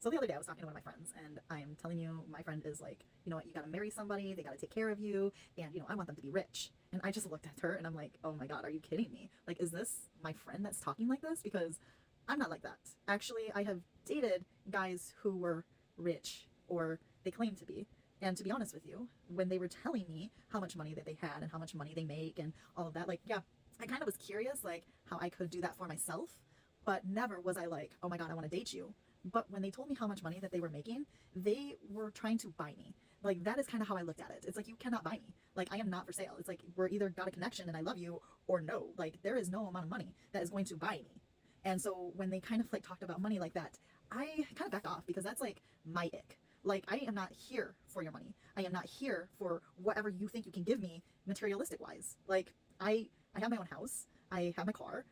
So the other day I was talking to one of my friends, and I'm telling you, my friend is like, you know what, you gotta marry somebody, they gotta take care of you, and you know, I want them to be rich. And I just looked at her and I'm like, oh my God, are you kidding me? Like, is this my friend that's talking like this? Because I'm not like that. Actually, I have dated guys who were rich, or they claimed to be. And to be honest with you, when they were telling me how much money that they had and how much money they make and all of that, like, yeah, I kind of was curious, like, how I could do that for myself, but never was I like, oh my God, I want to date you. But when they told me how much money that they were making, they were trying to buy me. Like, that is kind of how I looked at it. It's like, you cannot buy me. Like, I am not for sale. It's like, we're either got a connection and I love you, or no. Like, there is no amount of money that is going to buy me. And so when they kind of like talked about money like that, I kind of backed off, because that's like my ick. Like, I am not here for your money. I am not here for whatever you think you can give me materialistic wise. Like, I have my own house. I have my car.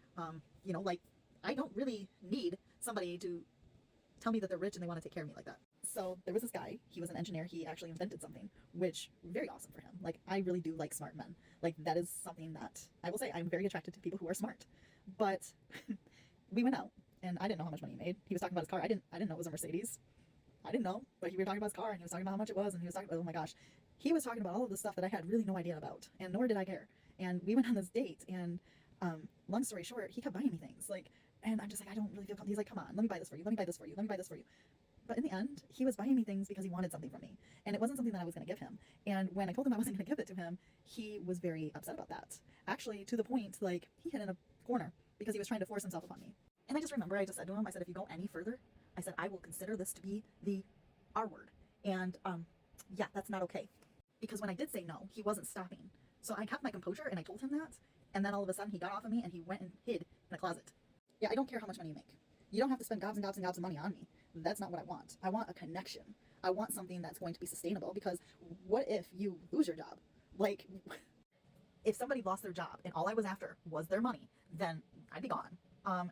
You know, like, I don't really need somebody to tell me that they're rich and they want to take care of me like that. So there was this guy, he was an engineer, he actually invented something, which very awesome for him. Like, I really do like smart men. Like, that is something that I will say, I'm very attracted to people who are smart. But we went out and I didn't know how much money he made. He was talking about his car. I didn't know it was a Mercedes. I didn't know, but we were talking about his car, and he was talking about how much it was, and he was talking about, oh my gosh, he was talking about all of the stuff that I had really no idea about, and nor did I care. And we went on this date, and long story short, he kept buying me things, like, and I'm just like, I don't really feel comfortable. He's like, come on, let me buy this for you, let me buy this for you, let me buy this for you. But in the end, he was buying me things because he wanted something from me, and it wasn't something that I was going to give him. And when I told him I wasn't going to give it to him, he was very upset about that. Actually, to the point, like, he hid in a corner because he was trying to force himself upon me. And I just remember I just said to him, I said, if you go any further, I said, I will consider this to be the R word. And yeah, that's not okay. Because when I did say no, he wasn't stopping. So I kept my composure and I told him that. And then all of a sudden he got off of me and he went and hid in a closet. Yeah, I don't care how much money you make. You don't have to spend gobs and gobs and gobs of money on me. That's not what I want. I want a connection. I want something that's going to be sustainable, because what if you lose your job? Like, if somebody lost their job and all I was after was their money, then I'd be gone.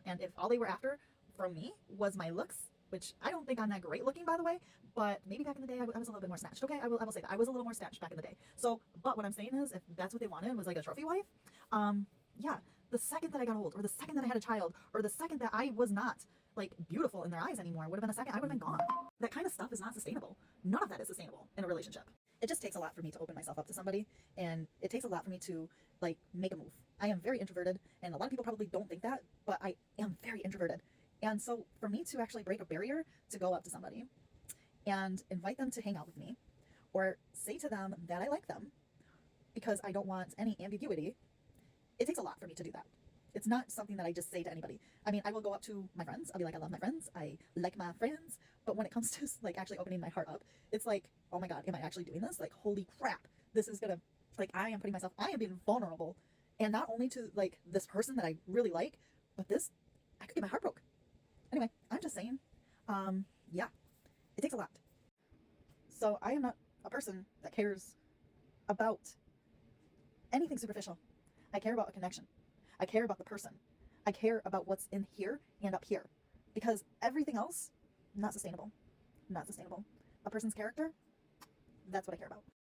And if all they were after from me was my looks, which I don't think I'm that great looking, by the way, but maybe back in the day I was a little bit more snatched. Okay, I will say that I was a little more snatched back in the day. So, but what I'm saying is, if that's what they wanted was like a trophy wife, yeah, the second that I got old, or the second that I had a child, or the second that I was not like beautiful in their eyes anymore, would have been a second I would have been gone. That kind of stuff is not sustainable. None of that is sustainable in a relationship. It just takes a lot for me to open myself up to somebody, and it takes a lot for me to like make a move. I am very introverted, and a lot of people probably don't think that, but I am very introverted. And so for me to actually break a barrier to go up to somebody and invite them to hang out with me, or say to them that I like them, because I don't want any ambiguity, it takes a lot for me to do that. It's not something that I just say to anybody. I mean, I will go up to my friends. I'll be like, I love my friends. I like my friends. But when it comes to like actually opening my heart up, it's like, oh my God, am I actually doing this? Like, holy crap, this is gonna, like, I am being vulnerable. And not only to like this person that I really like, but this, I could get my heart broke. Anyway, I'm just saying, yeah, it takes a lot. So I am not a person that cares about anything superficial. I care about a connection. I care about the person. I care about what's in here and up here, because everything else, not sustainable. Not sustainable. A person's character, that's what I care about.